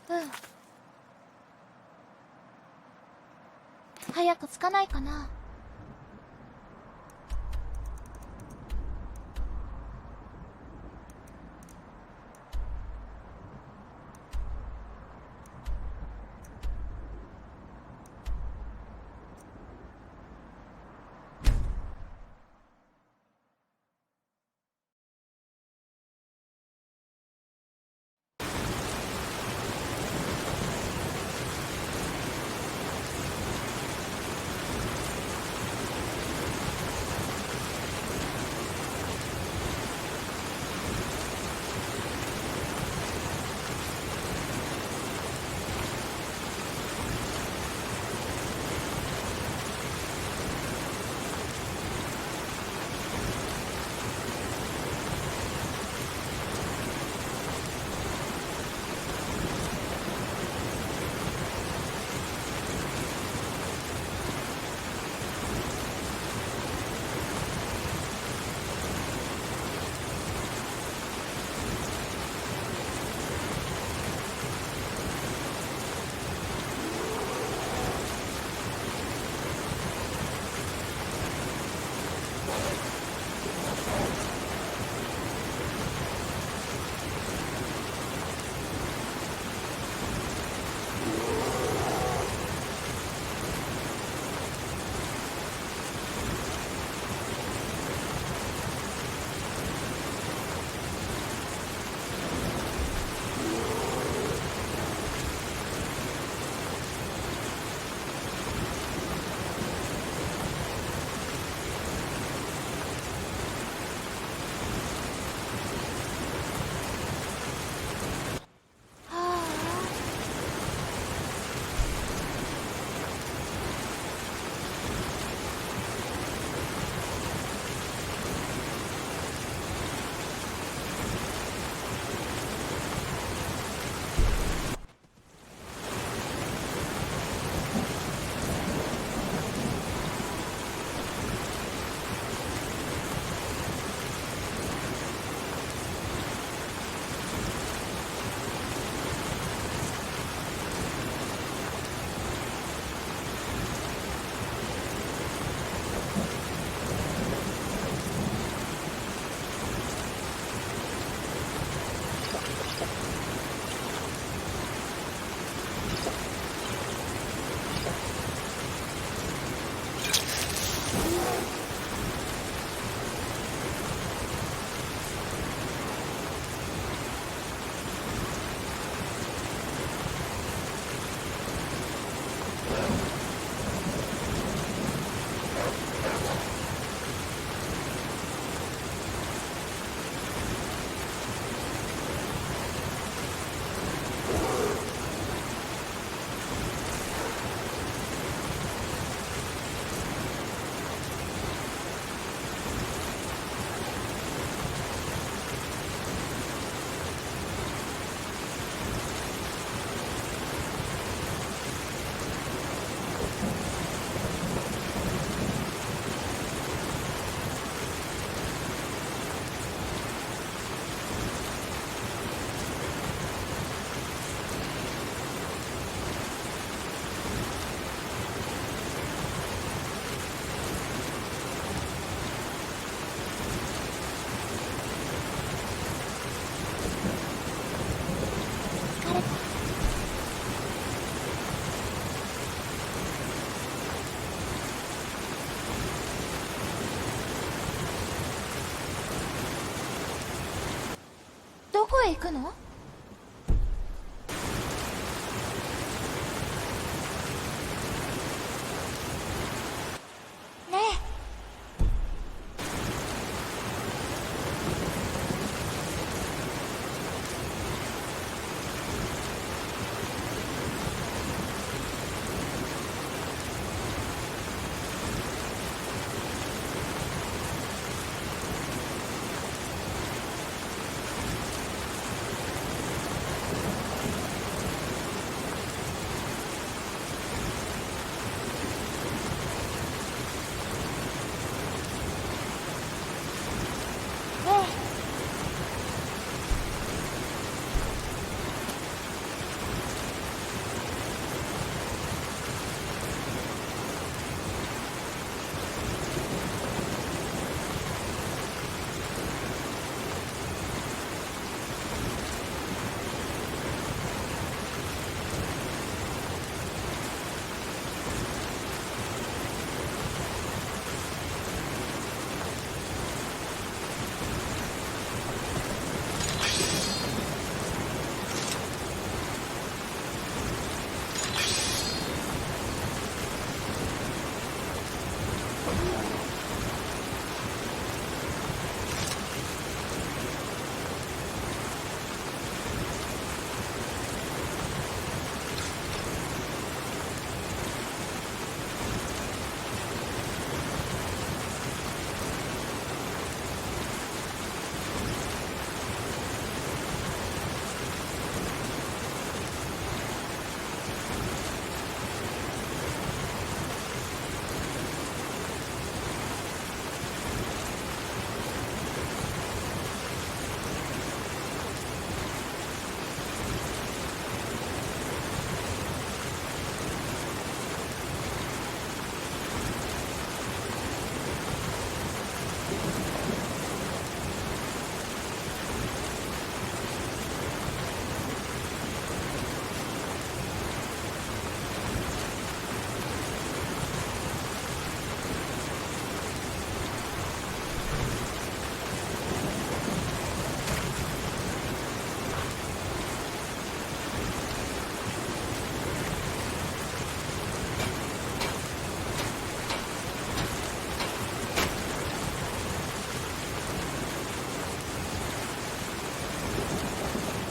うん。早く着かないかな。どこへ行くの？ねえ。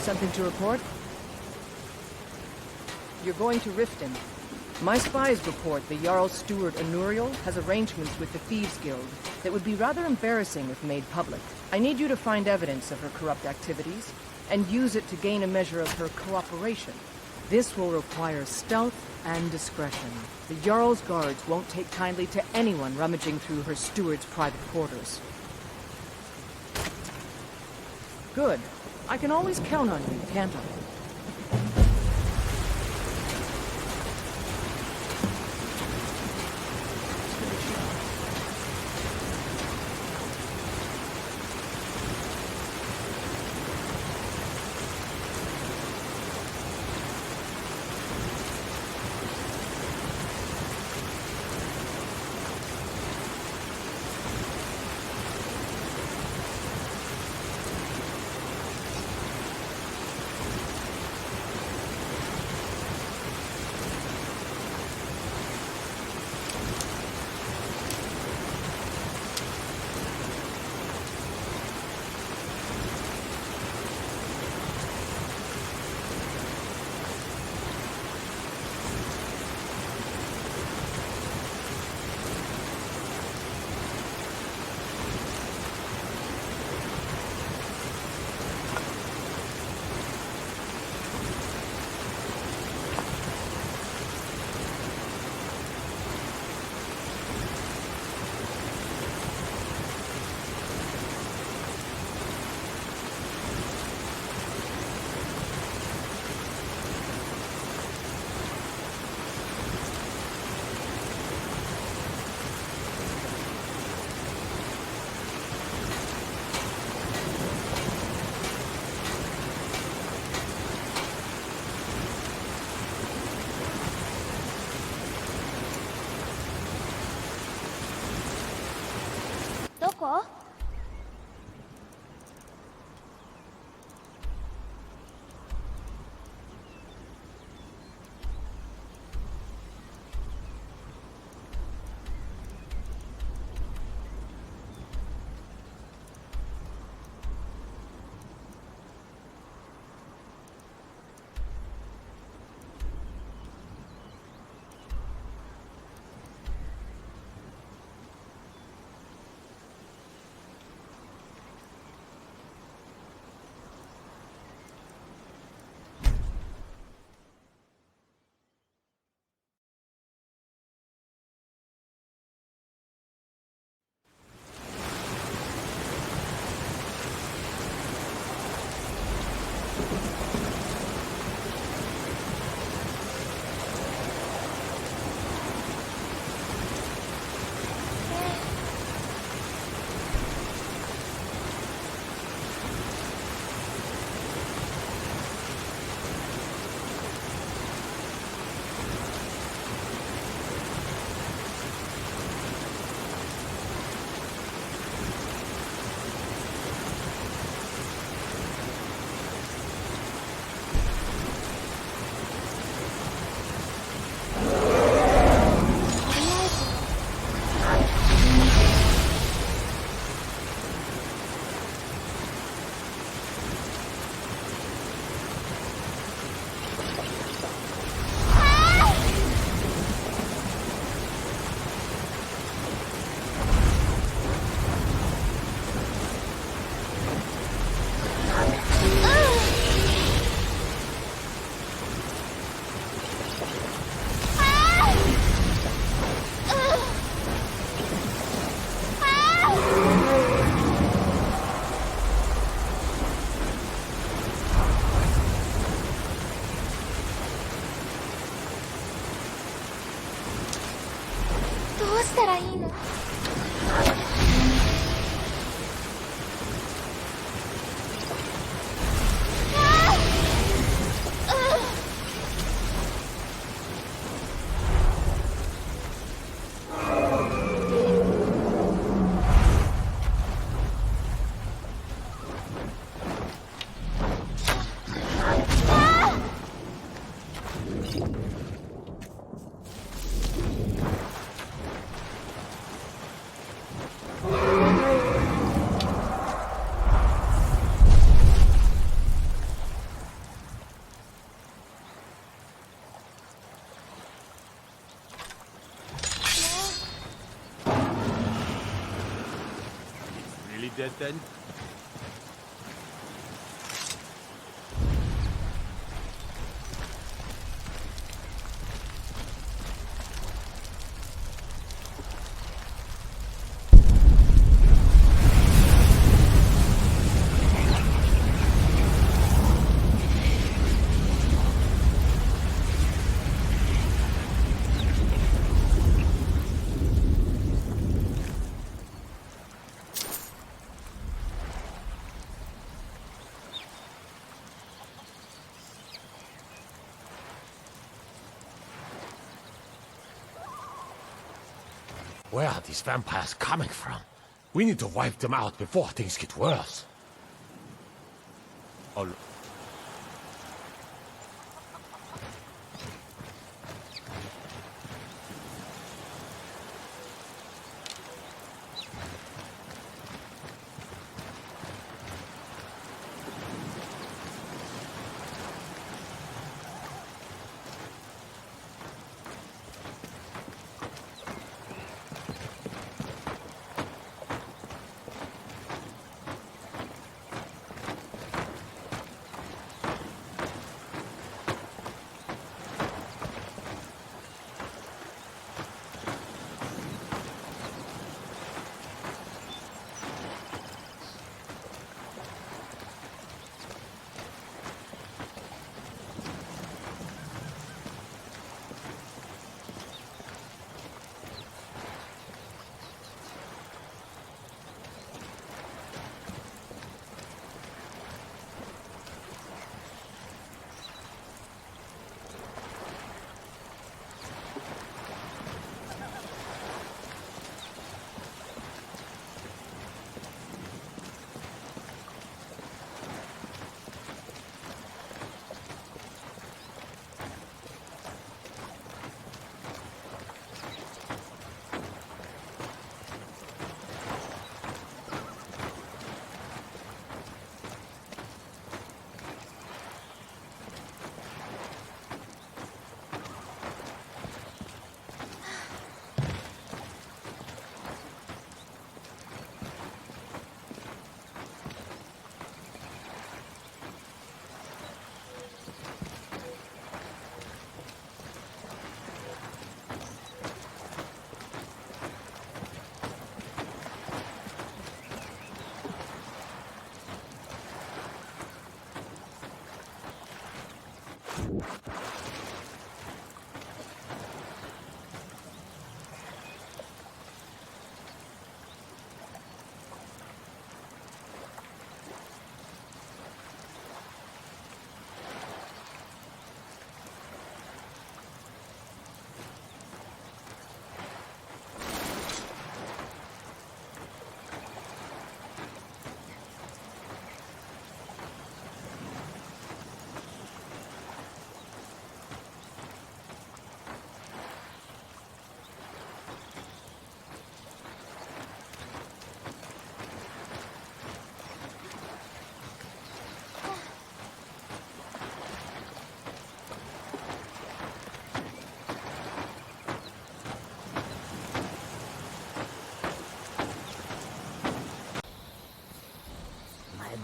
Something to report? You're going to Riften. My spies report the Jarl's steward Anuriel has arrangements with the Thieves Guild that would be rather embarrassing if made public. I need you to find evidence of her corrupt activities, and use it to gain a measure of her cooperation. This will require stealth and discretion. The Jarl's guards won't take kindly to anyone rummaging through her steward's private quarters. Good. I can always count on you, can't I? dead then? Where are these vampires coming from? We need to wipe them out before things get worse. Oh,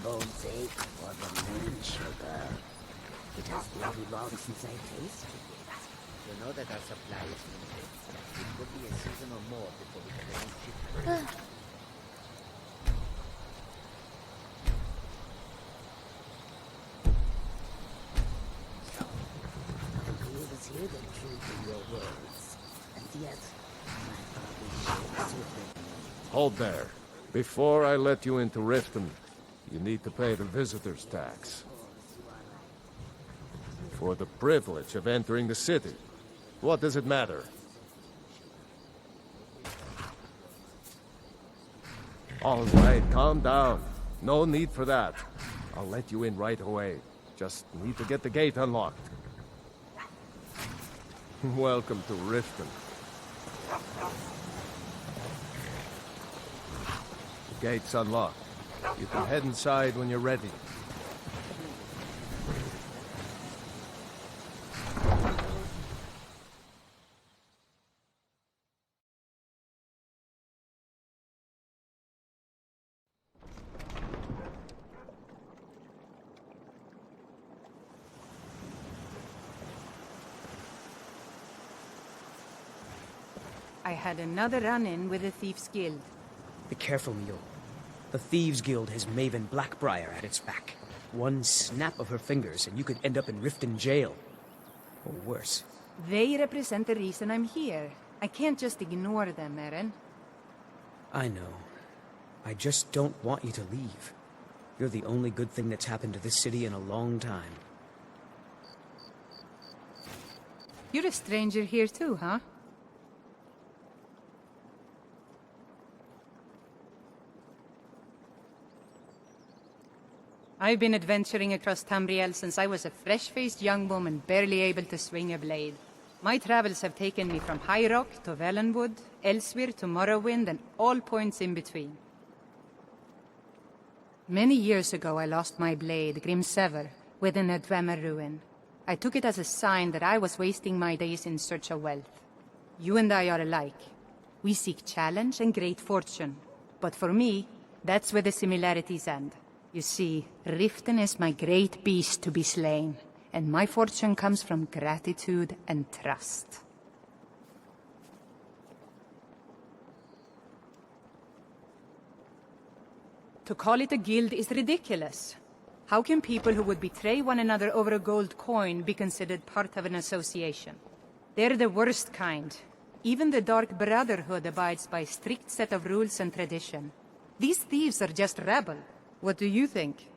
bones ache for the moon sugar. It has bloody long since I tasted it. You know that our supply is limited. It could be a season or more before we can any ship. It was here the truth in your words. And yet, my body shakes within me. Hold there. Before I let you into Riften, you need to pay the visitor's tax. For the privilege of entering the city. What does it matter? All right, calm down. No need for that. I'll let you in right away. Just need to get the gate unlocked. Welcome to Riften. The gate's unlocked. You can head inside when you're ready. I had another run-in with the Thieves' Guild. Be careful, Mule. The Thieves Guild has Maven Blackbriar at its back. One snap of her fingers and you could end up in Riften jail. Or worse. They represent the reason I'm here. I can't just ignore them, Eren. I know. I just don't want you to leave. You're the only good thing that's happened to this city in a long time. You're a stranger here too, huh? I've been adventuring across Tamriel since I was a fresh-faced young woman barely able to swing a blade. My travels have taken me from High Rock to Valenwood, Elsewhere to Morrowind, and all points in between. Many years ago I lost my blade, Grimsever, within a Dwemer ruin. I took it as a sign that I was wasting my days in search of wealth. You and I are alike. We seek challenge and great fortune. But for me, that's where the similarities end. You see, Riften is my great beast to be slain, and my fortune comes from gratitude and trust. To call it a guild is ridiculous. How can people who would betray one another over a gold coin be considered part of an association? They're the worst kind. Even the Dark Brotherhood abides by a strict set of rules and tradition. These thieves are just rabble. What do you think?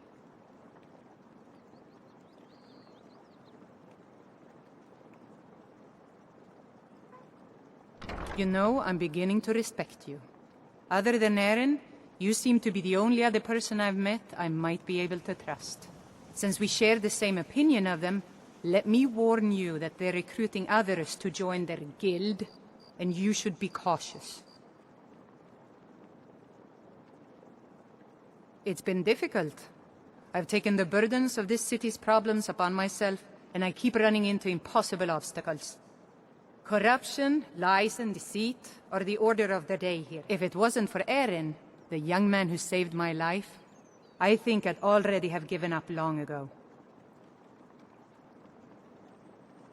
You know, I'm beginning to respect you. Other than Eren, you seem to be the only other person I've met I might be able to trust. Since we share the same opinion of them, let me warn you that they're recruiting others to join their guild, and you should be cautious. It's been difficult. I've taken the burdens of this city's problems upon myself, and I keep running into impossible obstacles. Corruption, lies and deceit are the order of the day here. If it wasn't for Eren, the young man who saved my life, I think I'd already have given up long ago.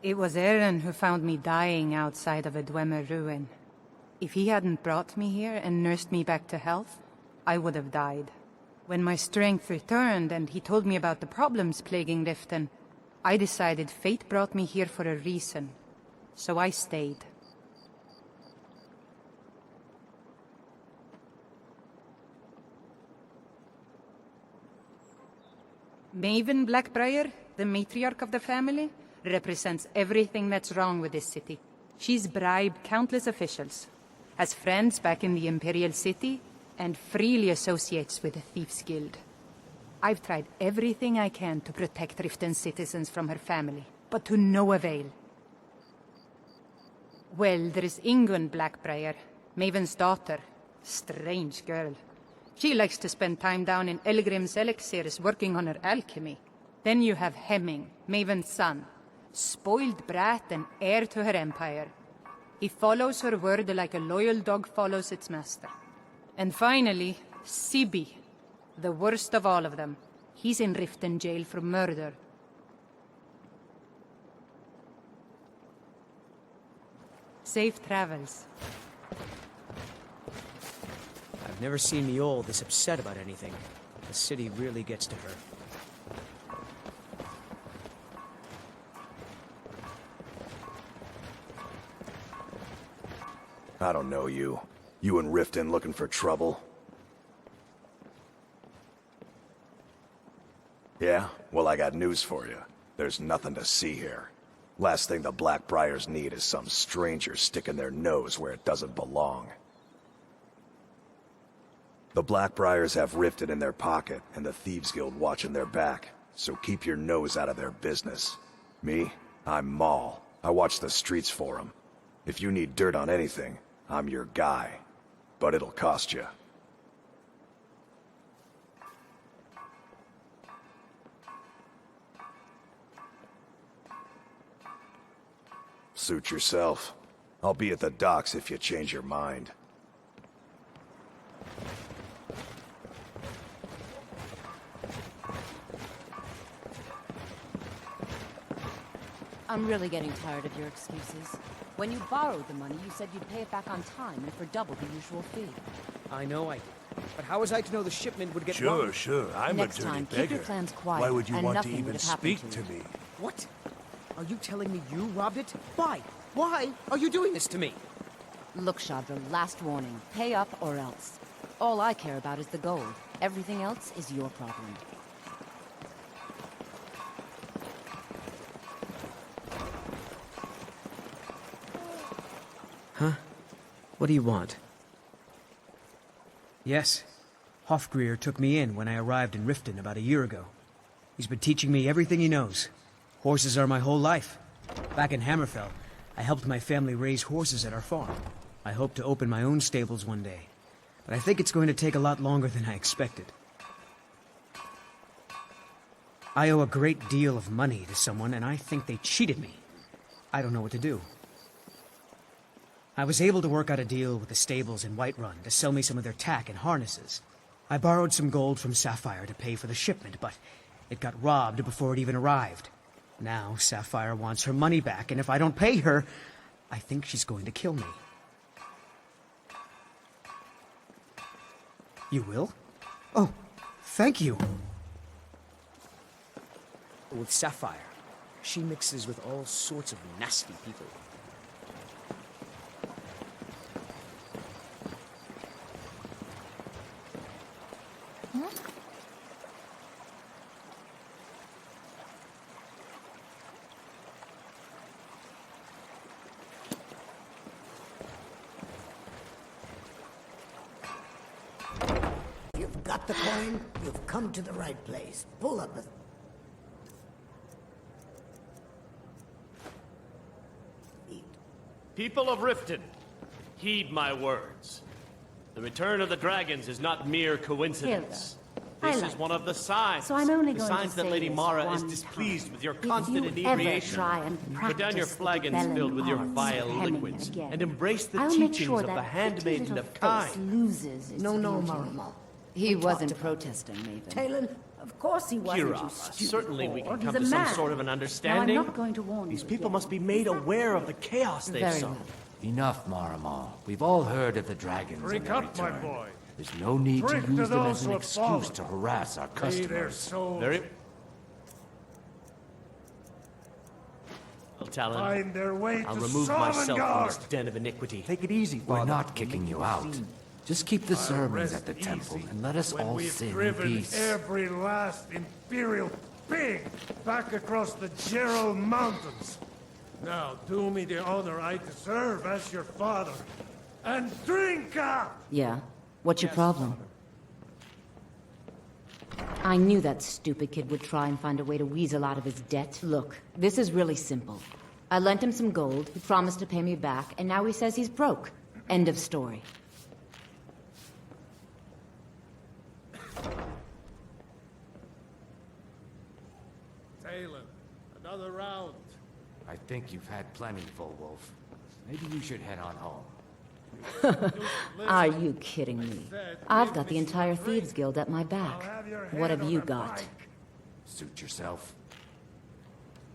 It was Eren who found me dying outside of a Dwemer ruin. If he hadn't brought me here and nursed me back to health, I would have died. When my strength returned and he told me about the problems plaguing Riften, I decided fate brought me here for a reason. So I stayed. Maven Blackbriar, the matriarch of the family, represents everything that's wrong with this city. She's bribed countless officials, has friends back in the Imperial City, and freely associates with the Thieves' Guild. I've tried everything I can to protect Riften's citizens from her family, but to no avail. Well, there is Ingun Blackbriar, Maven's daughter. Strange girl. She likes to spend time down in Elgrim's elixirs working on her alchemy. Then you have Hemming, Maven's son. Spoiled brat and heir to her empire. He follows her word like a loyal dog follows its master. And finally, Sibi, the worst of all of them. He's in Riften jail for murder. Safe travels. I've never seen Mjol this upset about anything. The city really gets to her. I don't know you. You and Riften looking for trouble? Yeah? Well, I got news for you. There's nothing to see here. Last thing the Blackbriars need is some stranger sticking their nose where it doesn't belong. The Blackbriars have Riften in their pocket, and the Thieves Guild watching their back, so keep your nose out of their business. Me? I'm Maul. I watch the streets for them. If you need dirt on anything, I'm your guy. But it'll cost you. Suit yourself. I'll be at the docks if you change your mind. I'm really getting tired of your excuses. When you borrowed the money, you said you'd pay it back on time and for double the usual fee. I know I did. But how was I to know the shipment would get Sure, robbed? sure. I'm Next a dirty time, beggar. keep your plans quiet, Why would you and want to nothing even would have happened speak to to you. me? What? Are you telling me you robbed it? Why? Why are you doing this to me? Look, Shadra, last warning. Pay up or else. All I care about is the gold. Everything else is your problem. Huh? What do you want? Yes. Hofgreer took me in when I arrived in Riften about a year ago. He's been teaching me everything he knows. Horses are my whole life. Back in Hammerfell, I helped my family raise horses at our farm. I hope to open my own stables one day. But I think it's going to take a lot longer than I expected. I owe a great deal of money to someone, and I think they cheated me. I don't know what to do. I was able to work out a deal with the stables in Whiterun to sell me some of their tack and harnesses. I borrowed some gold from Sapphire to pay for the shipment, but it got robbed before it even arrived. Now Sapphire wants her money back, and if I don't pay her, I think she's going to kill me. You will? Oh, thank you. With Sapphire, she mixes with all sorts of nasty people. You've got the coin, you've come to the right place. Pull up a... People of Riften, heed my words. The return of the dragons is not mere coincidence. Hilda, This is one of the signs. So I'm only the going signs to that say Lady this Mara one is displeased time. with your If constant you inebriation. ever try and Put down your practice the flagons Bellin filled with your arts vile hemming liquids again, and embrace the I'll make teachings sure of that the handmaiden little of face time. loses its No, beauty. Marama. He wasn't protesting, Maven. Talon, of course he wasn't, you Kira, stupid certainly we can He's come a to some man. sort of an Now, understanding. I'm not going to warn These you people again. must be made aware of the chaos they've Very sown. well. Enough, Marama. We've all heard of the dragons and Drink their up, my return. boy. There's no need Drink to to use them those as an who have excuse fallen. to harass our May their customers. souls Very well, Talon. find their way I'll to remove myself from Sovngarde. this den of iniquity. Take it easy, We're Father. not kicking you out. Just keep the sermons Rest at the temple easy and let us when all we've sin in driven peace. every last Imperial pig back across the Gerald Mountains. Now do me the honor I deserve as your father, and drink up! Yeah? What's your problem? I knew that stupid kid would try and find a way to weasel out of his debt. Look, this is really simple. I lent him some gold, he promised to pay me back, and now he says he's broke. End of story. Talon, another round. I think you've had plenty, Wolf. Maybe you should head on home. Are you kidding me? I've got the entire Thieves Guild at my back. What have you got? Suit yourself.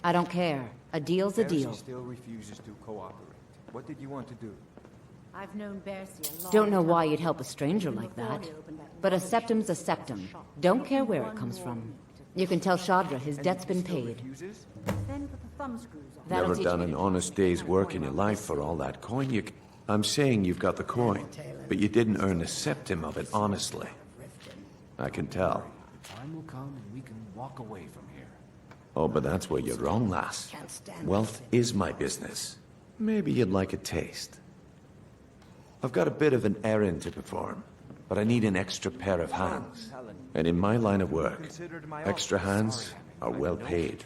I don't care. A deal's a deal. still refuses to cooperate. What did you want to do? I've known Bercy a long Don't know time. why you'd help a stranger like that. But a septum's a septum. Don't care where it comes from. You can tell Shadra his debt's been paid. Then put the thumb screws on. That'll Never teach done me an to- honest day's work in your life for all that coin you... I'm saying you've got the coin, but you didn't earn a septim of it honestly. I can tell. The time will come and we can walk away from here. Oh, but that's where you're wrong, lass. Wealth is my business. Maybe you'd like a taste. I've got a bit of an errand to perform, but I need an extra pair of hands. And in my line of work, extra hands are well paid.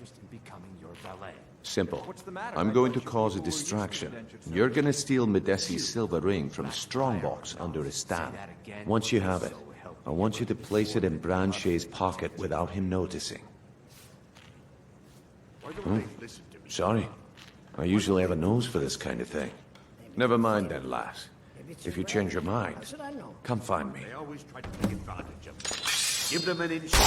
Simple. I'm going to cause a distraction. You're going to steal Medesi's silver ring from a strongbox under his stand. Once you have it, I want you to place it in Brynjolf's pocket without him noticing. Sorry. I usually have a nose for this kind of thing. Never mind then, lass. If you change your mind, come find me. They always try to take advantage of it. Give them an inch. Do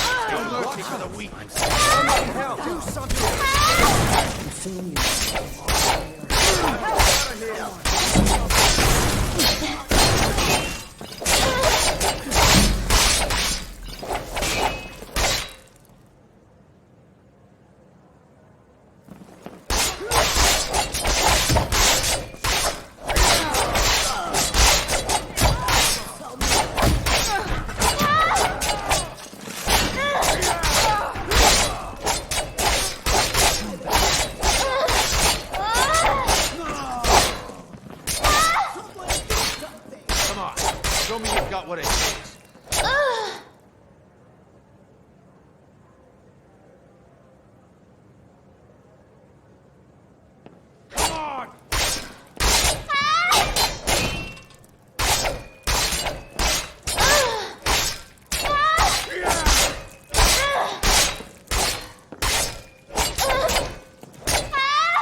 something! soon you Show me you've got what it takes. Come on!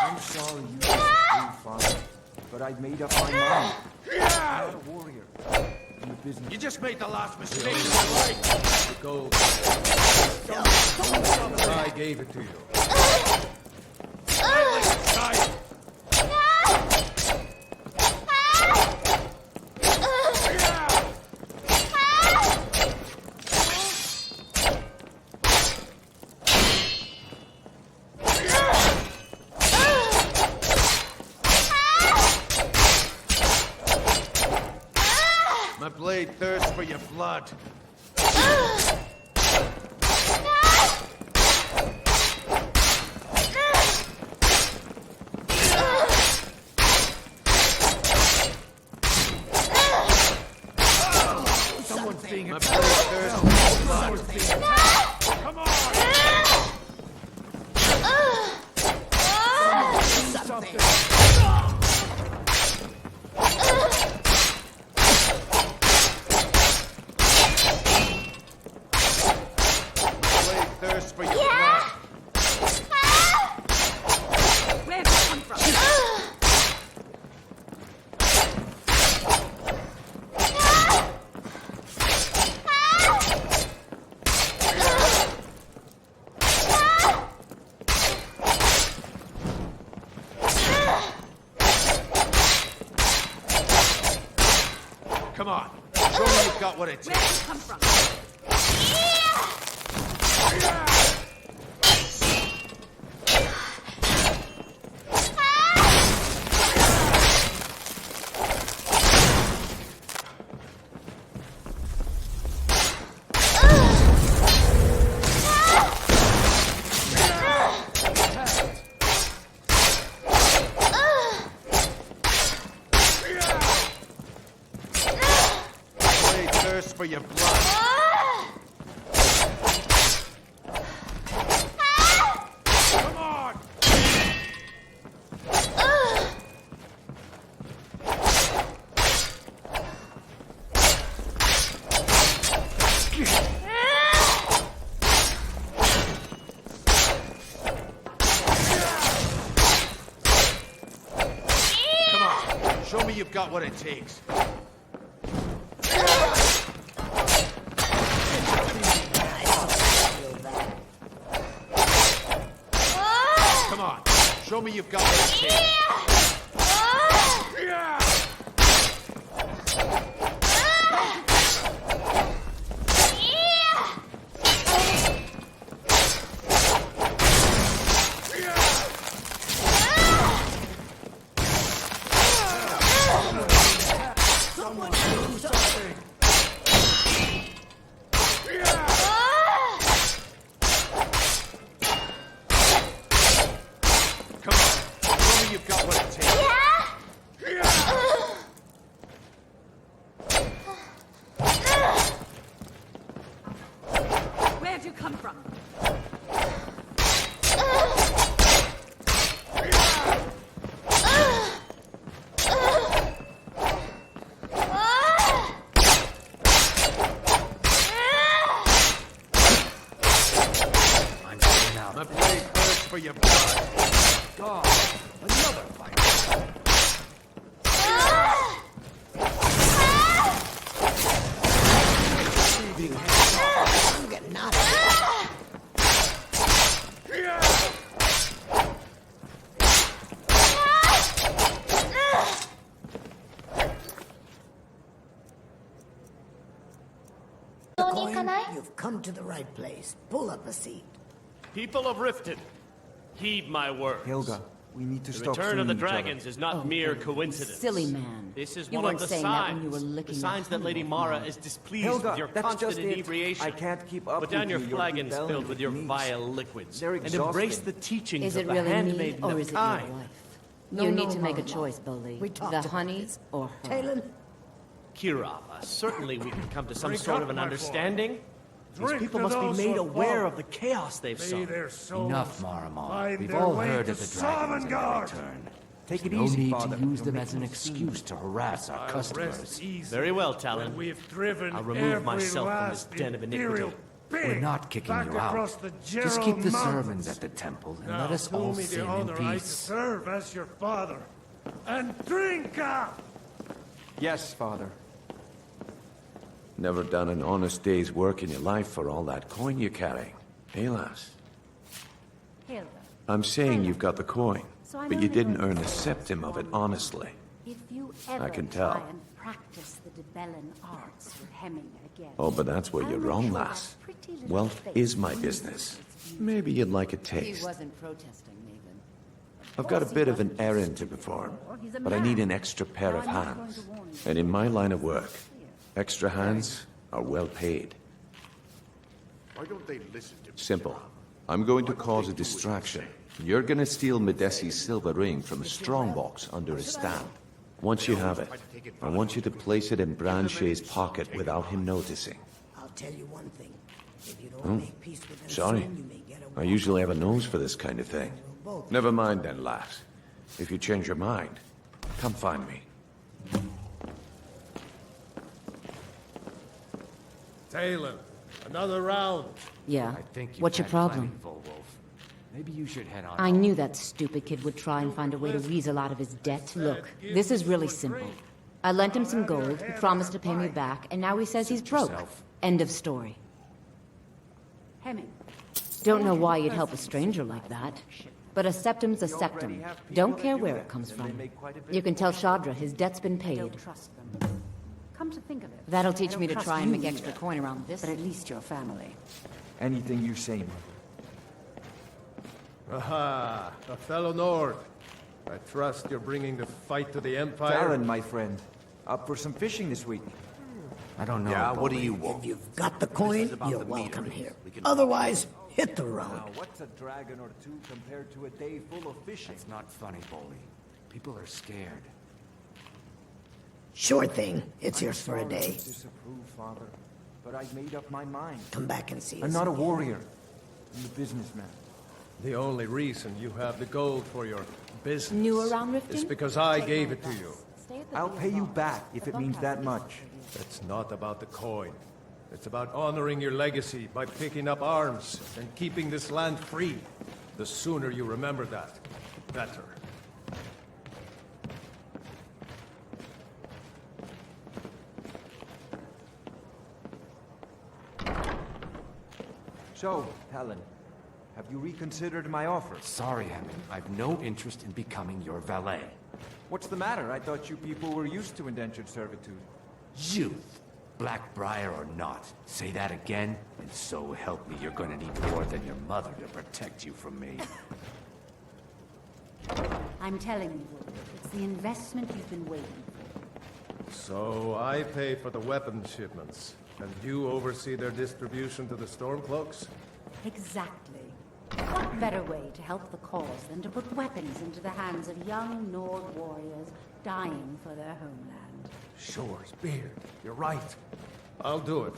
I'm sorry you disagreed, Father, but I'd made up my mind. I'm not a warrior. I'm a business. You just made the last mistake in my life. The gold. I gave it to you. My blade thirsts for your blood. Someone's being My blade thirsts for your blood. Come on! something. Thirst for your blood. Where'd you come from? Come on. Show me you've got what it takes. Where'd you come from? For your blood. Come on! Come on, show me you've got what it takes. Show me you've got what it takes. Someone do something! Come on, show me you've got what it takes. Where'd you come from? My blade thirsts for your blood. God, another fight. I'm getting out of here. come to the right place. Pull up a seat. People of Riften, heed my words. Helga, we need to The stop return of the suing each other. dragons is not mere coincidence. Silly man. This is You one of weren't the saying that when you signs. were licking The signs the that Lady honey Mara off is displeased Helga, with your that's constant just it. inebriation. I can't keep up Put down with your you. You're flagons rebelling filled with your me. vile liquids. They're And embrace exhausting. the teachings Is of it the really me, handmaiden or of is it your kind. wife? No, You no, need to make a Mama. choice, Bully. We talked The about honey this. or her. Talon, Kirava, certainly we can come to some Drink sort up, of an my boy. understanding. These Drink people to must those be made who aware fall. of the chaos they've May sown. their souls Enough, Maramon. find We've their all way heard to of the dragons and their Sovngarde. return. Take it No easy, need Father. to use You're them as an making a excuse scene. to harass our I'll customers. rest easy Very well, when Talon. we've driven I'll remove every myself from this last den of iniquity. Imperial We're pig not kicking back you out. across the Just keep the Jarrow sermons Mountains. at the temple and Now, let us do all me sin the in honor I peace. serve as your father. And drink up! Yes, Father. Never done an honest day's work in your life for all that coin you're carrying. Hey, lass. Helga, I'm saying you've got the coin, So I'm but you only didn't going earn to a septim of it honestly. if you ever I can tell. try and practice the Debellan arts with Hemming again, Oh, but that's where I'll you're make wrong, sure lass. that pretty little Wealth face is my loses business. its beauty. Maybe you'd like a He taste. wasn't protesting, Nathan. I've got a bit of an errand to perform, but I need an extra pair of hands. And in my line of work, extra hands are well paid. Why don't they listen to me? Simple. I'm going to cause a distraction. You're gonna steal Medesi's silver ring from a strongbox under his stamp. Once you have it, I want you to place it in Branche's pocket without him noticing. I'll tell you one thing. If you don't Oh, make peace with them sorry. soon, you may get a I usually have a nose for this kind of thing. Never mind then, lass. If you change your mind, come find me. Talon, another round. Yeah. I think you've What's your had problem? plenty, Volwolf. Maybe you should head on I home. knew that stupid kid would try and find a way to weasel out of his debt. Look, this is really simple. I lent him some gold, he promised to pay me back, and now he says he's broke. yourself. End of story. Hemming. Don't know why you'd help a stranger like that. But a septum's a septum. Don't care where it comes from. You can tell Shadra his debt's been I paid. don't trust them. Come to think of it, That'll I teach don't me to trust try and you make extra either, coin around this. but at least your family. Anything you say, man. Aha, a fellow Nord. I trust you're bringing the fight to the Empire. Talon, my friend. Up for some fishing this week. I don't know. Yeah, what do Bully. you want? If you've got the coin, about you're the welcome metering. here. We can- Otherwise, hit the road. Now, what's a dragon or two compared to a day full of fishing? It's not funny, Bully. People are scared. Sure thing. It's I'm yours for a sorry day. to disapprove, Father, but I've made up my mind. Come back and see us. I'm not a again. warrior. I'm a businessman. The only reason you have the gold for your business New around Riften? is because I gave it to you. I'll pay you back if it means that much. It's not about the coin. It's about honoring your legacy by picking up arms and keeping this land free. The sooner you remember that, the better. So, Talon, have you reconsidered my offer? Sorry, Hemming. I've no interest in becoming your valet. What's the matter? I thought you people were used to indentured servitude. Youth. Blackbriar or not. Say that again, and so help me, you're gonna need more than your mother to protect you from me. I'm telling you, Wolf, it's the investment you've been waiting for. So I pay for the weapon shipments, and you oversee their distribution to the Stormcloaks? Exactly. What better way to help the cause than to put weapons into the hands of young Nord warriors dying for their homeland? Shore's beard. You're right. I'll do it,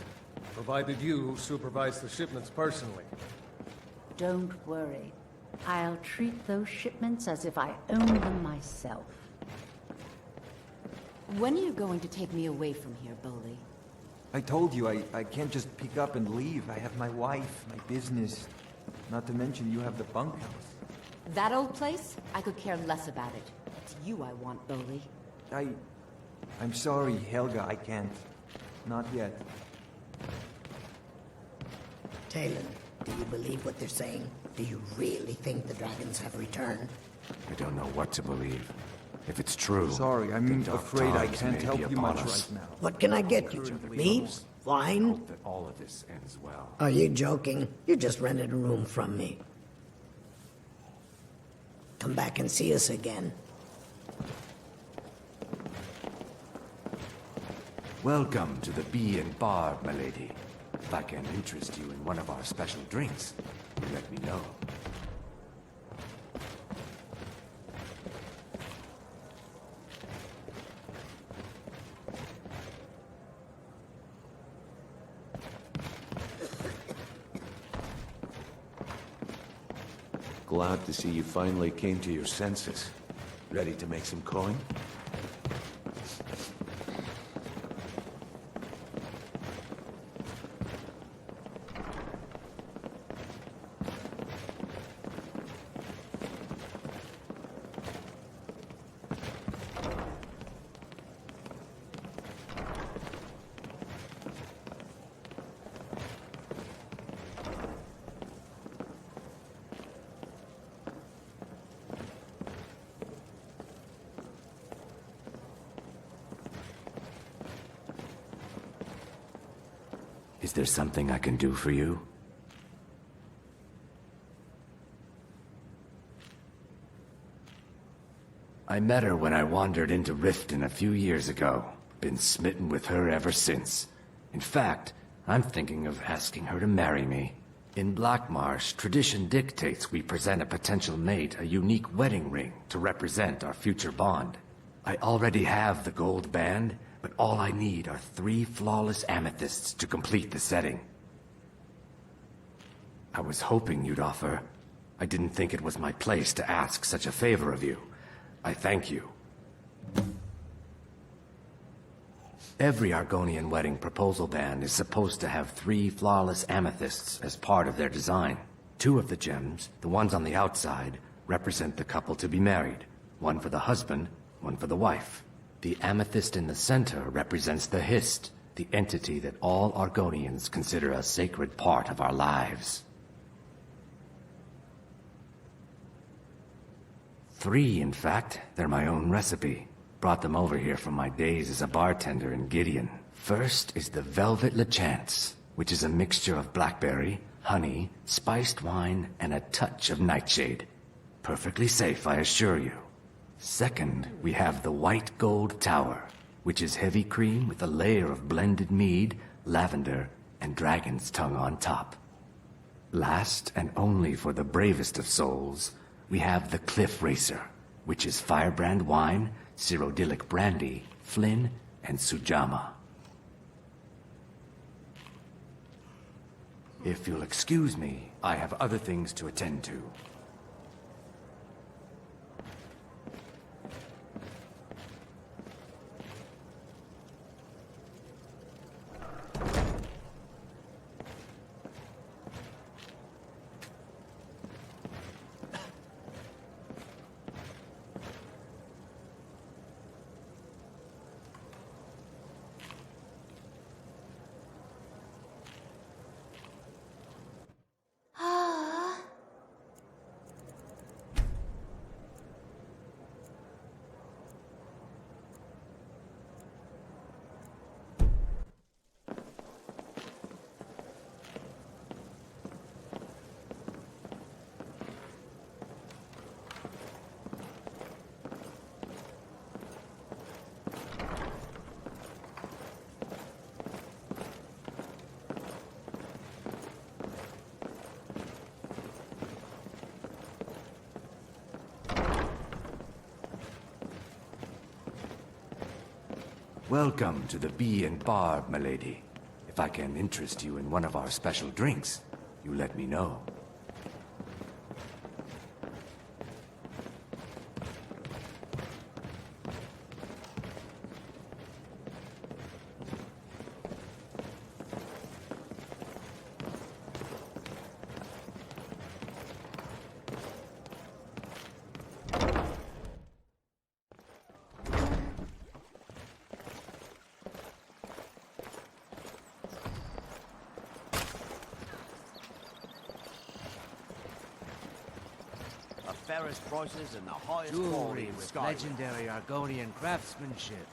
provided you supervise the shipments personally. Don't worry. I'll treat those shipments as if I owned them myself. When are you going to take me away from here, Bully? I told you, I can't just pick up and leave. I have my wife, my business. Not to mention you have the bunkhouse. That old place? I could care less about it. It's you I want, Bully. I'm sorry, Helga, I can't. Not yet. Talon, do you believe what they're saying? Do you really think the dragons have returned? I don't know what to believe. If it's true... Sorry, I'm the dark afraid I times can't may help be you upon much us. right now. What can I get you? Leaves? Wine? Hope that all of this ends well. Are you joking? You just rented a room from me. Come back and see us again. Welcome to the Bee and Barb, milady. If I can interest you in one of our special drinks, you let me know. Glad to see you finally came to your senses. Ready to make some coin? Is there something I can do for you? I met her when I wandered into Riften a few years ago. Been smitten with her ever since. In fact, I'm thinking of asking her to marry me. In Blackmarsh, tradition dictates we present a potential mate a unique wedding ring to represent our future bond. I already have the gold band, but all I need are 3 flawless amethysts to complete the setting. I was hoping you'd offer. I didn't think it was my place to ask such a favor of you. I thank you. Every Argonian wedding proposal band is supposed to have 3 flawless amethysts as part of their design. 2 of the gems, the ones on the outside, represent the couple to be married. 1 for the husband, 1 for the wife. The amethyst in the center represents the Hist, the entity that all Argonians consider a sacred part of our lives. 3, in fact. They're my own recipe. Brought them over here from my days as a bartender in Gideon. First is the Velvet Lechance, which is a mixture of blackberry, honey, spiced wine, and a touch of nightshade. Perfectly safe, I assure you. Second, we have the White Gold Tower, which is heavy cream with a layer of blended mead, lavender, and dragon's tongue on top. Last, and only for the bravest of souls, we have the Cliff Racer, which is firebrand wine, Cyrodiilic brandy, Flynn, and Sujama. If you'll excuse me, I have other things to attend to. Welcome to the Bee and Barb, milady. If I can interest you in one of our special drinks, you let me know. Fairest prices and the highest quality with Skyrim. Legendary Argonian craftsmanship.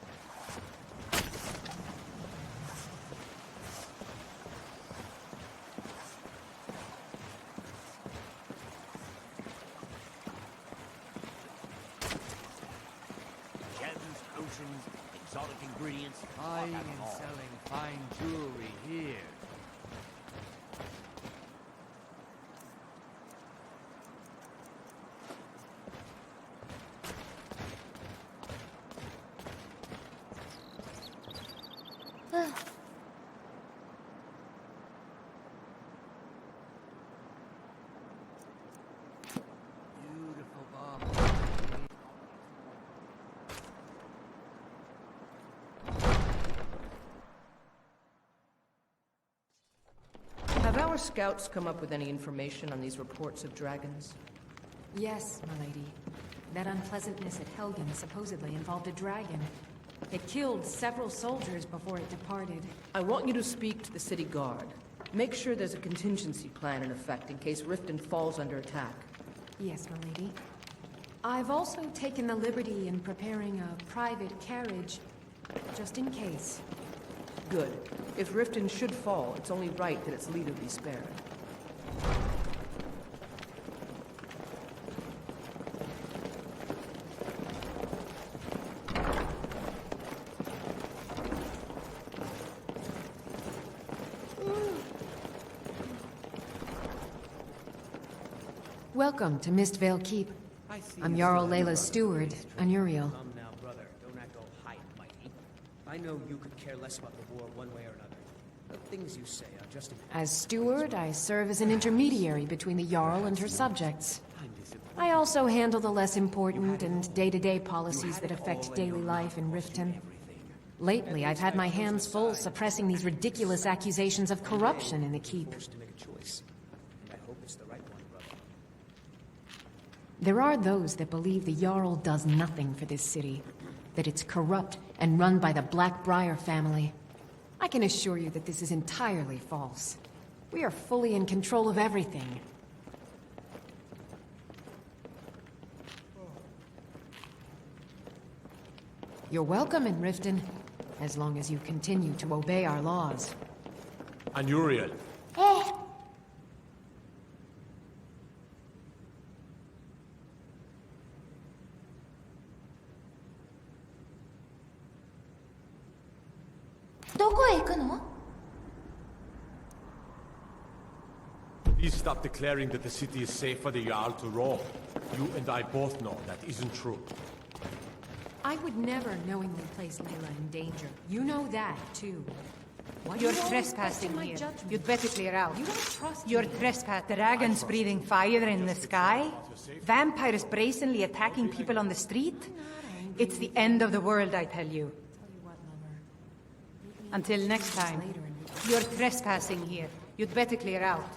exotic ingredients. Buying and selling fine jewelry here. Beautiful Bob. Have our scouts come up with any information on these reports of dragons? Yes, my lady. That unpleasantness at Helgen supposedly involved a dragon. It killed several soldiers before it departed. I want you to speak to the city guard. Make sure there's a contingency plan in effect in case Riften falls under attack. Yes, my lady. I've also taken the liberty in preparing a private carriage, just in case. Good. If Riften should fall, it's only right that its leader be spared. Welcome to Mistvale Keep. I'm Jarl Layla's steward, Anuriel. Come now, brother. Don't act all high and mighty. I know you could care less about the war one way or another. The things you say are just... As steward, I serve as an intermediary between the Jarl and her subjects. I also handle the less important and day-to-day policies that affect daily life in Riften. Lately, I've had my hands full suppressing these ridiculous accusations of corruption in the Keep. There are those that believe the Jarl does nothing for this city, that it's corrupt and run by the Blackbriar family. I can assure you that this is entirely false. We are fully in control of everything. You're welcome in Riften, as long as you continue to obey our laws. Anuriel. Please stop declaring that the city is safe for the Jarl to roam. You and I both know that isn't true. I would never knowingly place Layla in danger. You know that, too. Why do You're you always trespassing question my here. judgment? You'd better clear out. You don't trust You're me. trespassing. Dragons breathing fire in the sky? Vampires brazenly attacking people on the street? It's the end of the world, I tell you. Until next time, you're trespassing here. You'd better clear out.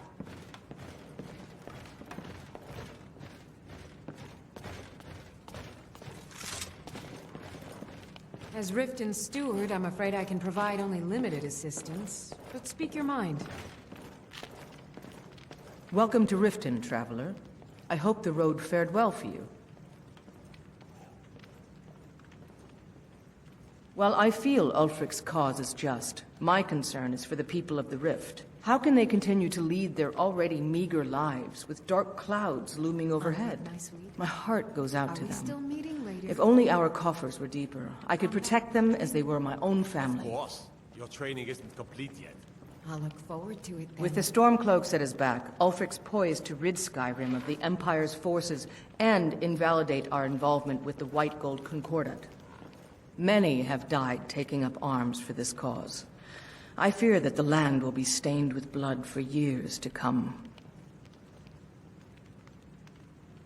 As Riften's steward, I'm afraid I can provide only limited assistance. But speak your mind. Welcome to Riften, traveler. I hope the road fared well for you. While I feel Ulfric's cause is just, my concern is for the people of the Rift. How can they continue to lead their already meager lives with dark clouds looming overhead? My heart goes out to them. Still meeting later? If only our coffers were deeper, I could protect them as they were my own family. Of course. Your training isn't complete yet. I'll look forward to it then. With the Stormcloaks at his back, Ulfric's poised to rid Skyrim of the Empire's forces and invalidate our involvement with the White Gold Concordat. Many have died taking up arms for this cause. I fear that the land will be stained with blood for years to come.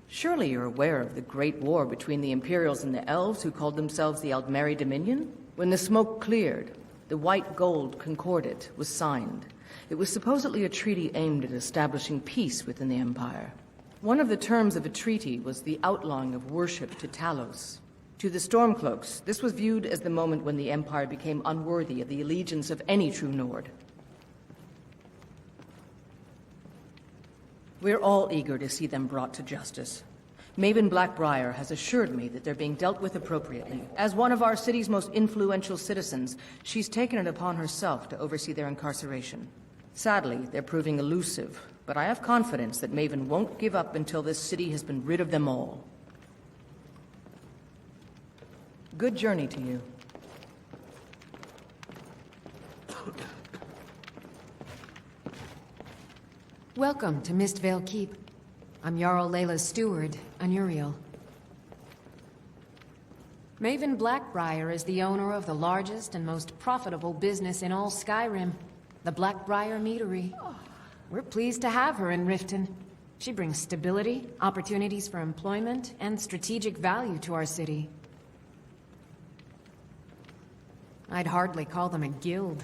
Surely you're aware of the Great War between the Imperials and the Elves who called themselves the Aldmeri Dominion? When the smoke cleared, the White Gold Concordat was signed. It was supposedly a treaty aimed at establishing peace within the Empire. One of the terms of a treaty was the outlawing of worship to Talos. To the Stormcloaks, this was viewed as the moment when the Empire became unworthy of the allegiance of any true Nord. We're all eager to see them brought to justice. Maven Blackbriar has assured me that they're being dealt with appropriately. As one of our city's most influential citizens, she's taken it upon herself to oversee their incarceration. Sadly, they're proving elusive, but I have confidence that Maven won't give up until this city has been rid of them all. Good journey to you. Welcome to Mistvale Keep. I'm Jarl Layla's steward, Anuriel. Maven Blackbriar is the owner of the largest and most profitable business in all Skyrim, the Blackbriar Meadery. We're pleased to have her in Riften. She brings stability, opportunities for employment, and strategic value to our city. I'd hardly call them a guild.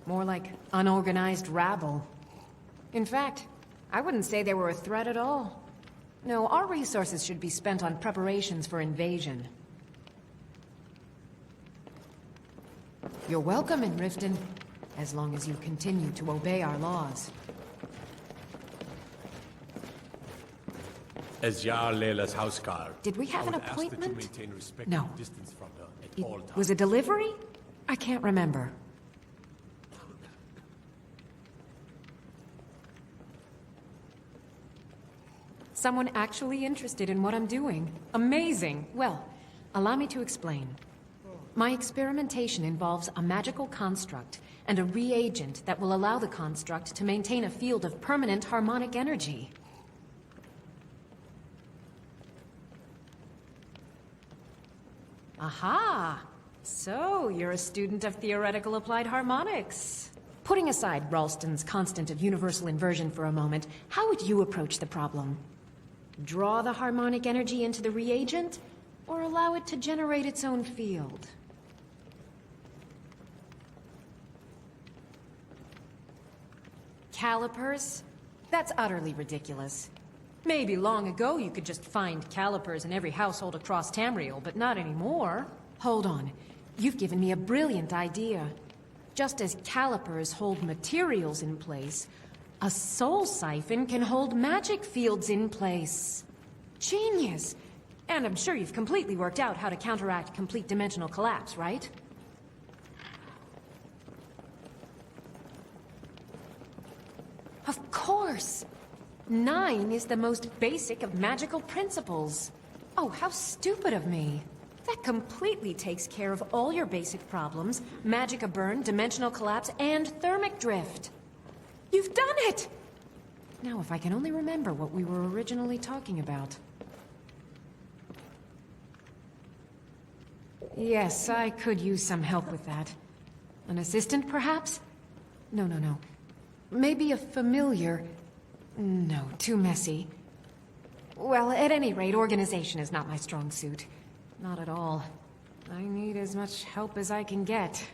More like unorganized rabble. In fact, I wouldn't say they were a threat at all. No, our resources should be spent on preparations for invasion. You're welcome in Riften, as long as you continue to obey our laws. As Jarl Layla's houseguard, Did we have an I would ask that you appointment? maintain respectful No. distance from her at all times. Was a delivery? I can't remember. Someone actually interested in what I'm doing. Amazing! Well, allow me to explain. My experimentation involves a magical construct and a reagent that will allow the construct to maintain a field of permanent harmonic energy. Aha! So, you're a student of theoretical applied harmonics. Putting aside Ralston's constant of universal inversion for a moment, how would you approach the problem? Draw the harmonic energy into the reagent, or allow it to generate its own field? Calipers? That's utterly ridiculous. Maybe long ago you could just find calipers in every household across Tamriel, but not anymore. Hold on. You've given me a brilliant idea. Just as calipers hold materials in place, a soul siphon can hold magic fields in place. Genius! And I'm sure you've completely worked out how to counteract complete dimensional collapse, right? Of course! 9 is the most basic of magical principles. Oh, how stupid of me. That completely takes care of all your basic problems. Magicka burn, dimensional collapse, and thermic drift. You've done it! Now if I can only remember what we were originally talking about. Yes, I could use some help with that. An assistant, perhaps? No. Maybe a familiar. No, too messy. Well, at any rate, organization is not my strong suit. Not at all. I need as much help as I can get.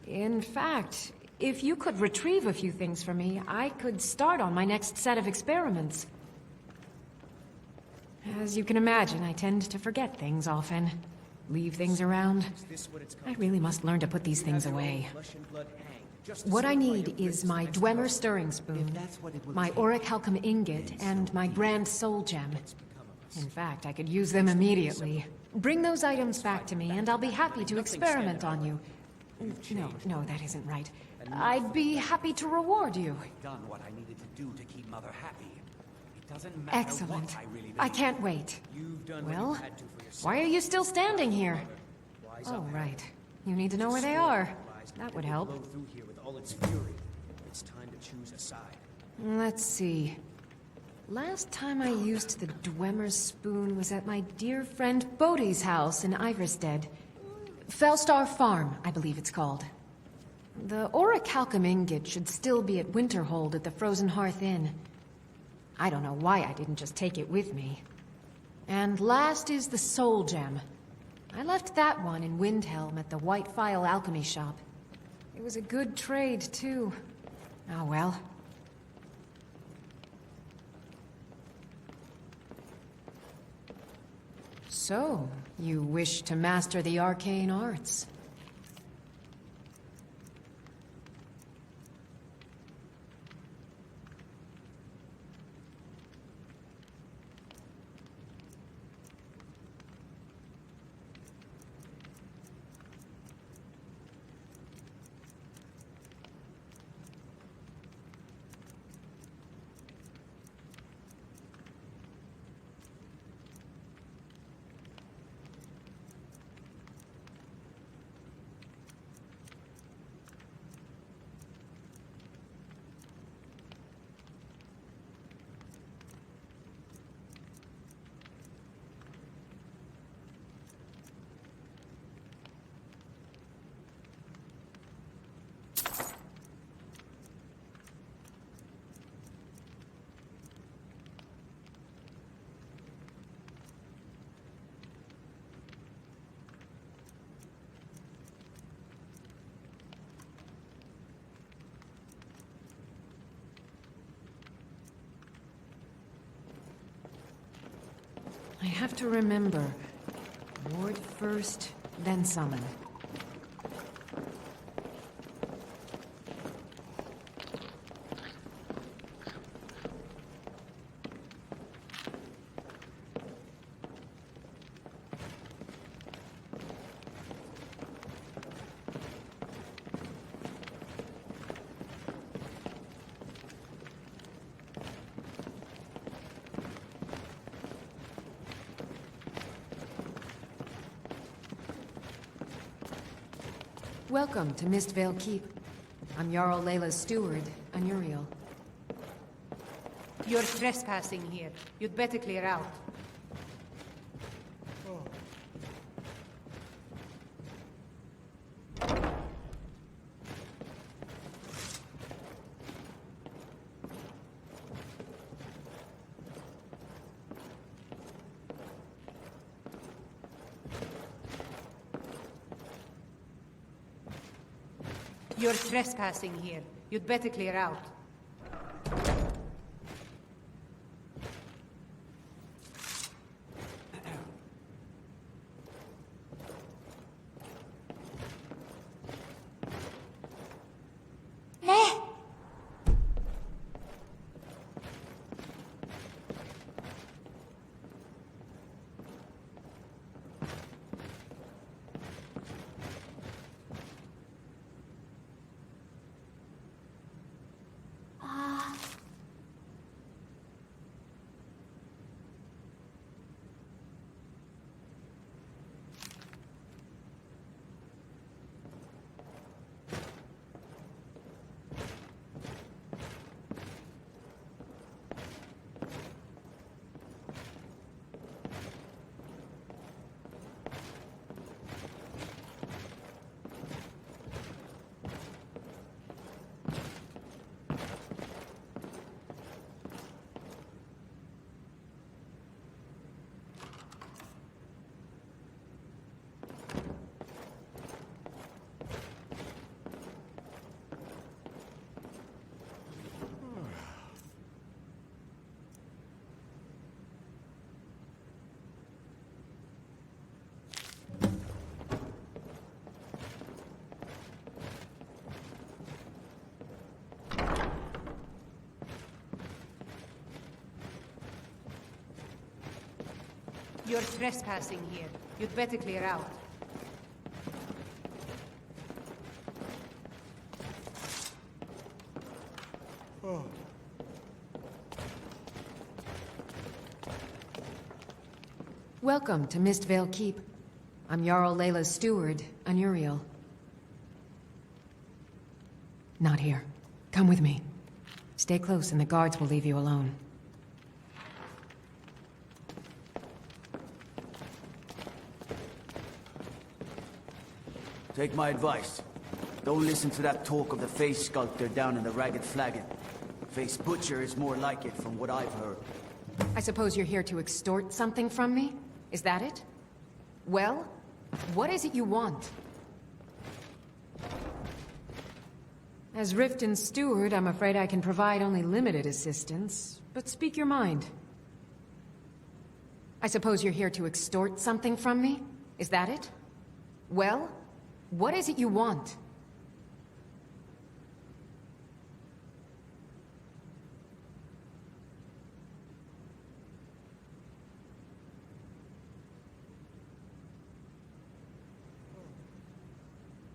In fact, if you could retrieve a few things for me, I could start on my next set of experiments. As you can imagine, I tend to forget things often. Leave things around. I really must learn to put these things away. What I need is my Dwemer stirring spoon, my Auric Halcom ingot, and my Grand Soul Gem. In fact, I could use them immediately. Bring those items back to me, and I'll be happy to experiment on you. No, that isn't right. I'd be happy to reward you. I've done what I needed to do to keep Mother happy. It doesn't matter Excellent. what I really I can't wait. Well, why are you still standing here? Oh, right. You need to know where they are. That would help. It's time to choose a side. Let's see. Last time I used the Dwemer spoon was at my dear friend Bodhi's house in Iverstead. Fellstar Farm, I believe it's called. The Auric Halcom ingot should still be at Winterhold at the Frozen Hearth Inn. I don't know why I didn't just take it with me. And last is the Soul Gem. I left that one in Windhelm at the White Phial Alchemy Shop. It was a good trade, too. Oh well. So, you wish to master the arcane arts? I have to remember. Ward first, then summon. Welcome to Mistvale Keep. I'm Jarl Layla's steward, Anuriel. You're trespassing here. You'd better clear out. You're trespassing here. You'd better clear out. You're trespassing here. You'd better clear out. Welcome to Mistvale Keep. I'm Jarl Layla's steward, Anuriel. Not here. Come with me. Stay close and the guards will leave you alone. Take my advice. Don't listen to that talk of the face sculptor down in the Ragged Flagon. Face Butcher is more like it from what I've heard. I suppose you're here to extort something from me? Is that it? Well, what is it you want? As Riften's steward, I'm afraid I can provide only limited assistance, but speak your mind. I suppose you're here to extort something from me? Is that it? Well, what is it you want?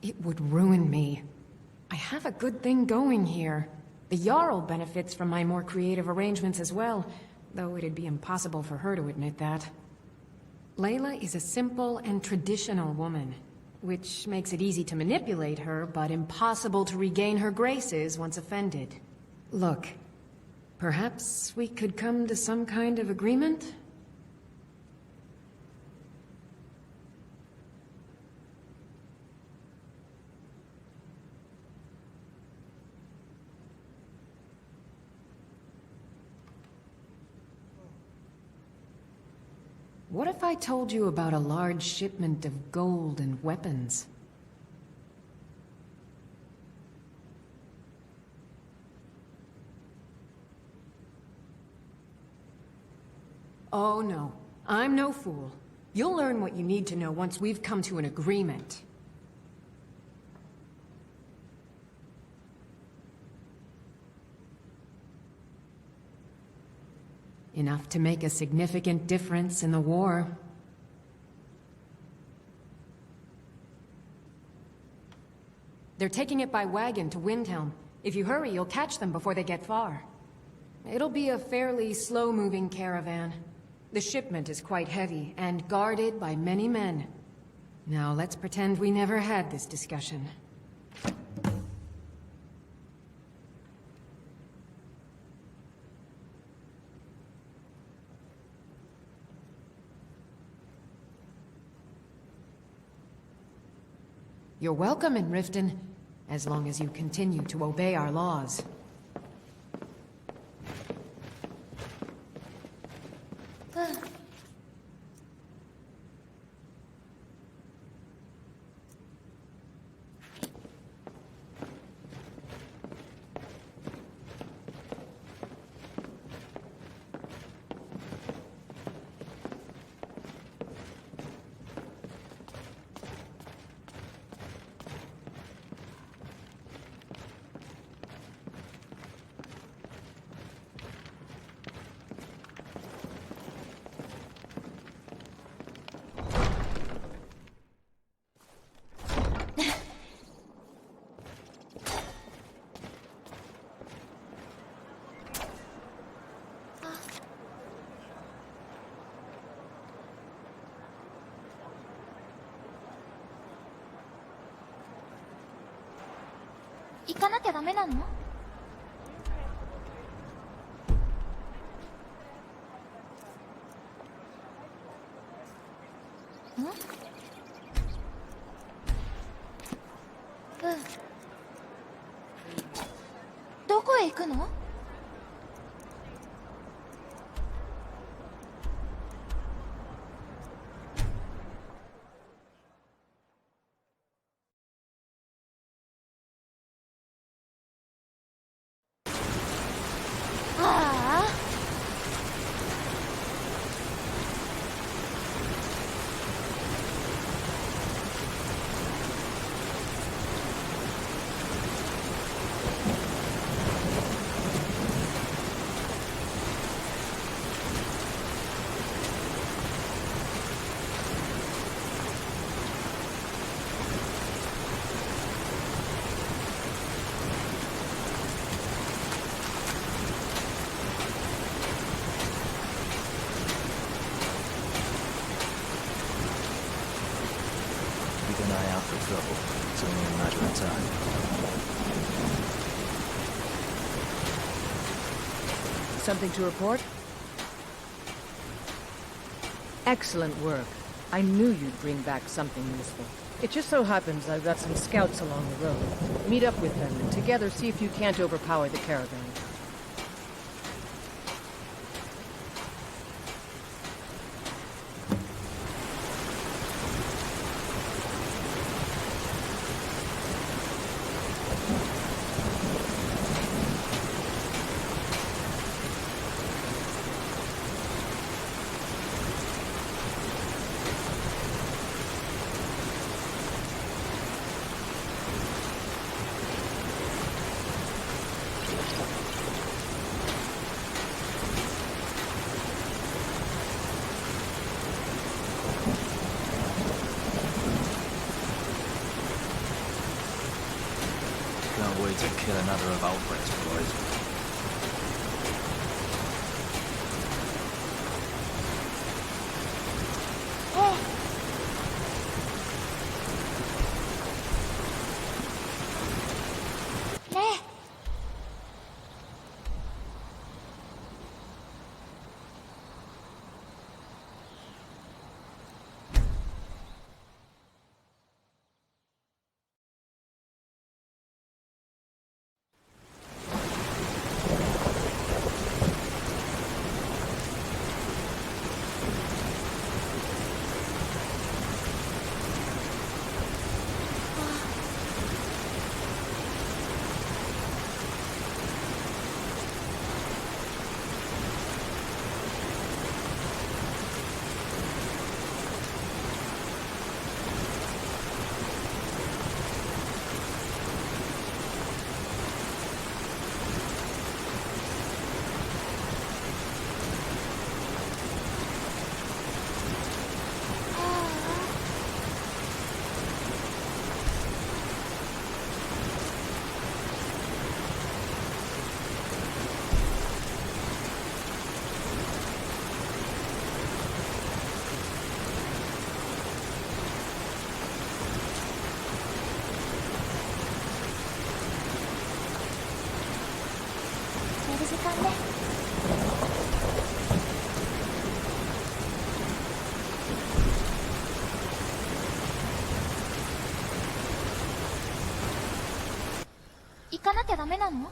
It would ruin me. I have a good thing going here. The Jarl benefits from my more creative arrangements as well, though it'd be impossible for her to admit that. Layla is a simple and traditional woman, which makes it easy to manipulate her, but impossible to regain her graces once offended. Look, perhaps we could come to some kind of agreement? What if I told you about a large shipment of gold and weapons? Oh no. I'm no fool. You'll learn what you need to know once we've come to an agreement. Enough to make a significant difference in the war. They're taking it by wagon to Windhelm. If you hurry, you'll catch them before they get far. It'll be a fairly slow-moving caravan. The shipment is quite heavy, and guarded by many men. Now let's pretend we never had this discussion. You're welcome in Riften, as long as you continue to obey our laws.「行かなきゃダメなの？」どこへ行くの？Keep an eye out for trouble. It's only a matter of time. Something to report? Excellent work. I knew you'd bring back something useful. It just so happens I've got some scouts along the road. Meet up with them and together see if you can't overpower the caravan. Can't wait to kill another of Albrecht's boys. かなきゃダメなの？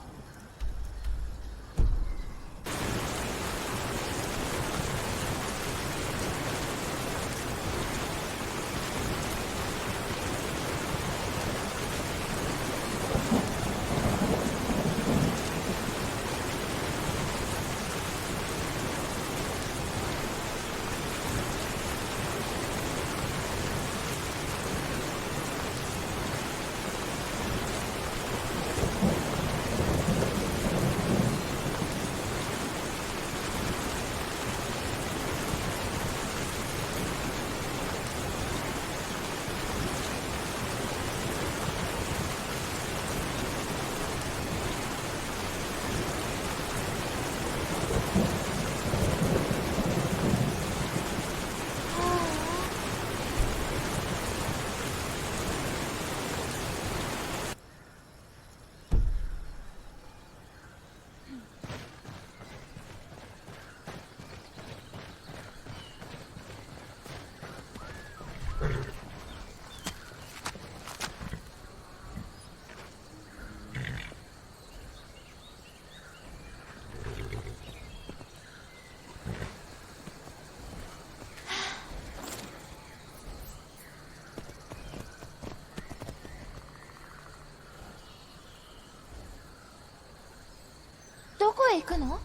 どこへ行くの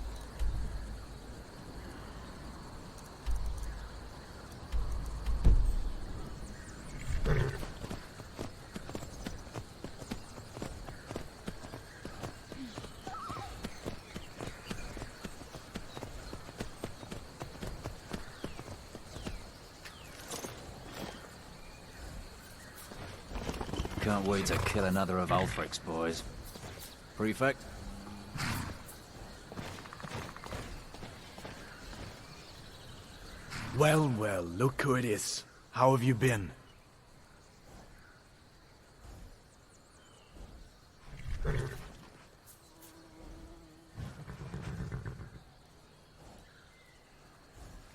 ？Can't wait to kill another of Ulfric's boys. Prefect? Well, well, look who it is. How have you been?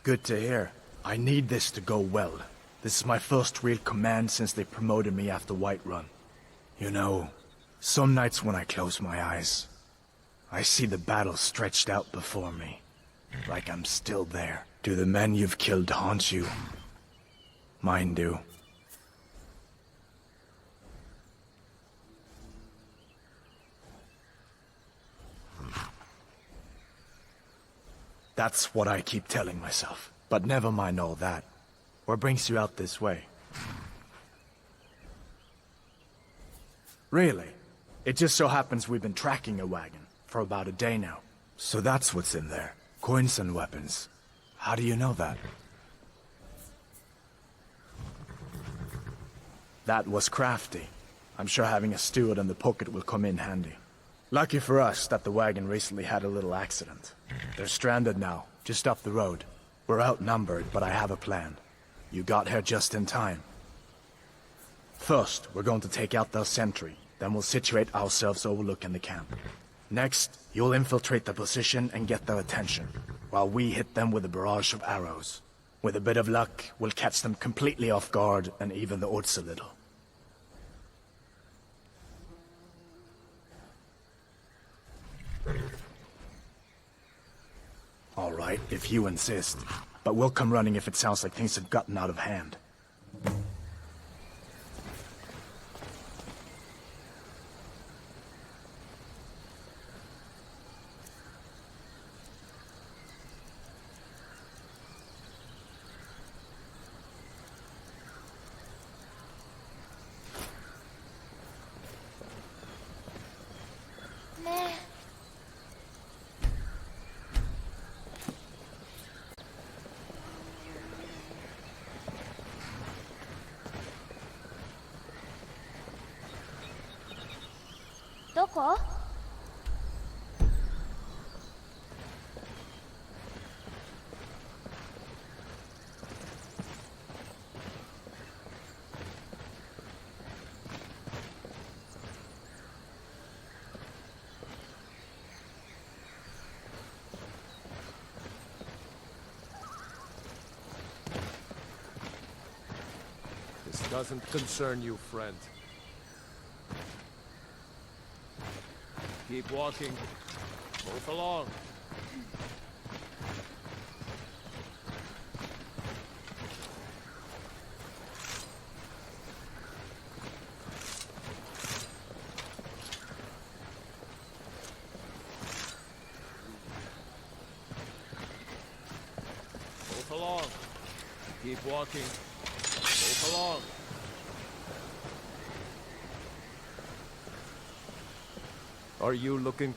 Good to hear. I need this to go well. This is my first real command since they promoted me after Whiterun. You know, some nights when I close my eyes, I see the battle stretched out before me, like I'm still there. Do the men you've killed haunt you? Mine do. That's what I keep telling myself. But never mind all that. What brings you out this way? Really? It just so happens we've been tracking a wagon for about a day now. So that's what's in there. Coins and weapons. How do you know that? That was crafty. I'm sure having a steward in the pocket will come in handy. Lucky for us that the wagon recently had a little accident. They're stranded now, just up the road. We're outnumbered, but I have a plan. You got here just in time. First, we're going to take out their sentry, then we'll situate ourselves overlooking the camp. Next, you'll infiltrate the position and get their attention, while we hit them with a barrage of arrows. With a bit of luck, we'll catch them completely off guard and even the odds a little. All right, if you insist. But we'll come running if it sounds like things have gotten out of hand. This doesn't concern you, friend. Keep walking. Move along. Move along. Keep walking. Move along. Are you looking...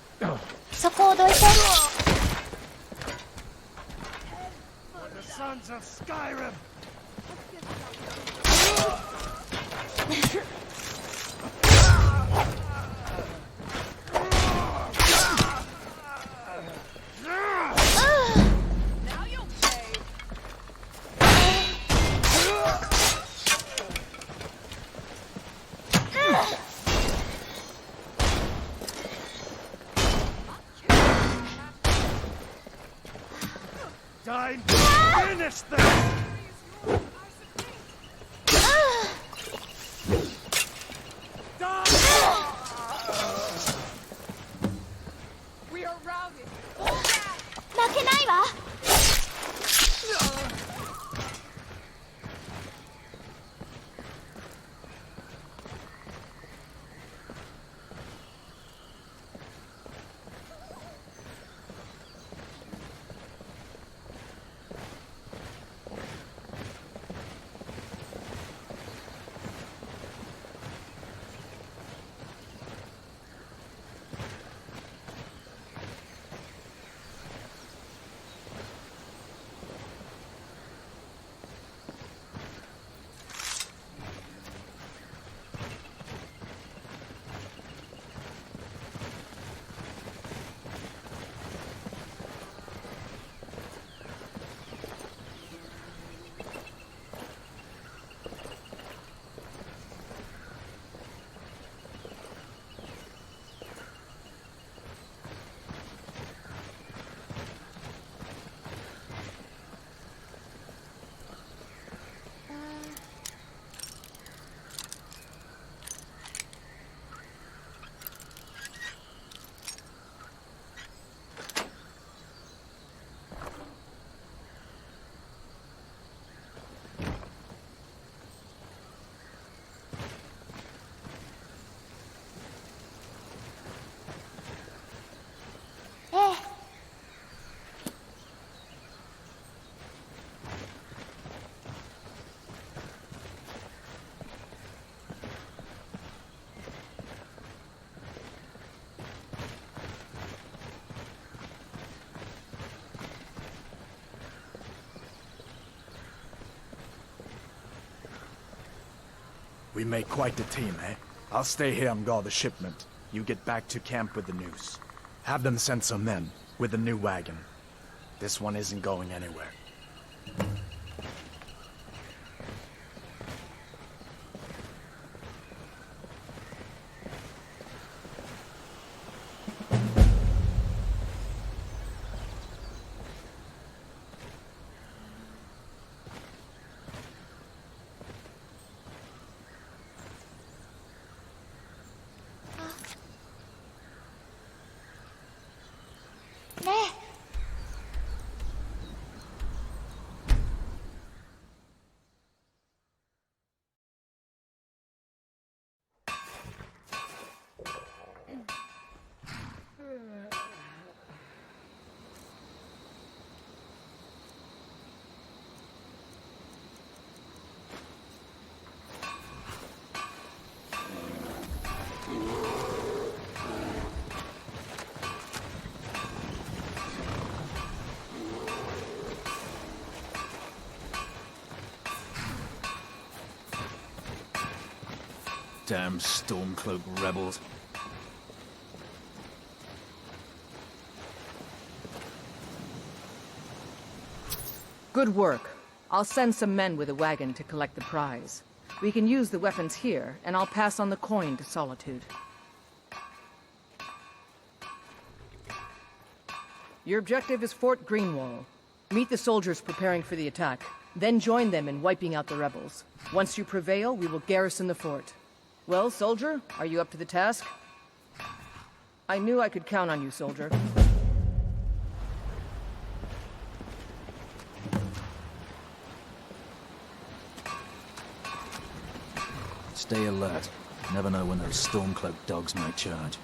そこをどいて。 For the sons of Skyrim! Now you'll pay. Time to finish this! We are routed. 負けないわ。 We make quite the team, eh? I'll stay here and guard the shipment. You get back to camp with the news. Have them send some men with the new wagon. This one isn't going anywhere. Damn Stormcloak rebels. Good work. I'll send some men with a wagon to collect the prize. We can use the weapons here, and I'll pass on the coin to Solitude. Your objective is Fort Greenwall. Meet the soldiers preparing for the attack, then join them in wiping out the rebels. Once you prevail, we will garrison the fort. Well, soldier, are you up to the task? I knew I could count on you, soldier. Stay alert. Never know when those stormcloaked dogs might charge.